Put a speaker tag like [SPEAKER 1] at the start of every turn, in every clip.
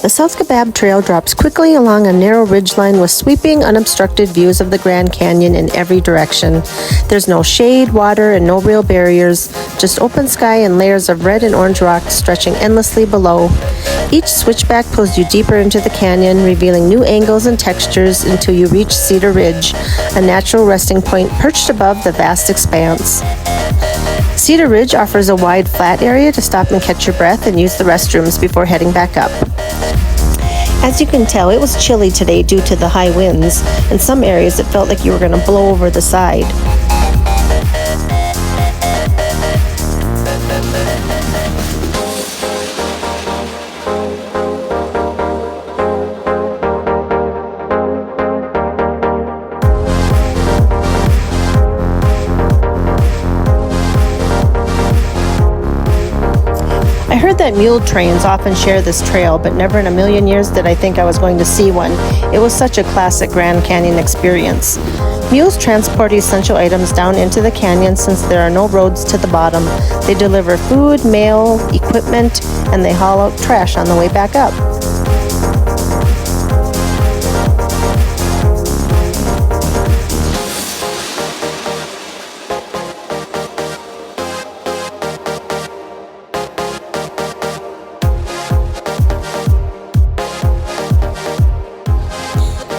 [SPEAKER 1] The South Kaibab Trail drops quickly along a narrow ridgeline with sweeping, unobstructed views of the Grand Canyon in every direction. There's no shade, water, and no real barriers, just open sky and layers of red and orange rock stretching endlessly below. Each switchback pulls you deeper into the canyon, revealing new angles and textures until you reach Cedar Ridge, a natural resting point perched above the vast expanse. Cedar Ridge offers a wide, flat area to stop and catch your breath and use the restrooms before heading back up. As you can tell, it was chilly today due to the high winds. In some areas, it felt like you were going to blow over the side. I heard that mule trains often share this trail, but never in a million years did I think I was going to see one. It was such a classic Grand Canyon experience. Mules transport essential items down into the canyon since there are no roads to the bottom. They deliver food, mail, equipment, and they haul out trash on the way back up.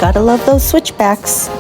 [SPEAKER 1] Gotta love those switchbacks.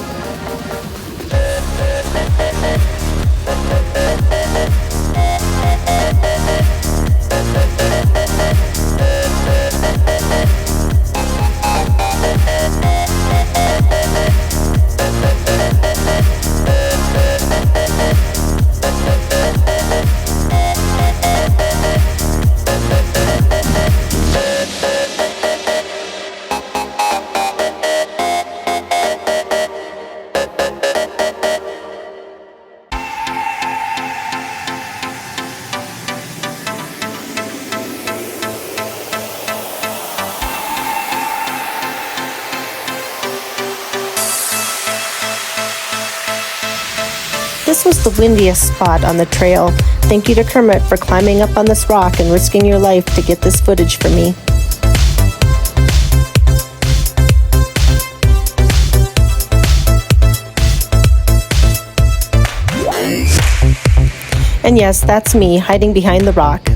[SPEAKER 1] This was the windiest spot on the trail. Thank you to Kermit for climbing up on this rock and risking your life to get this footage for me. And yes, that's me hiding behind the rock.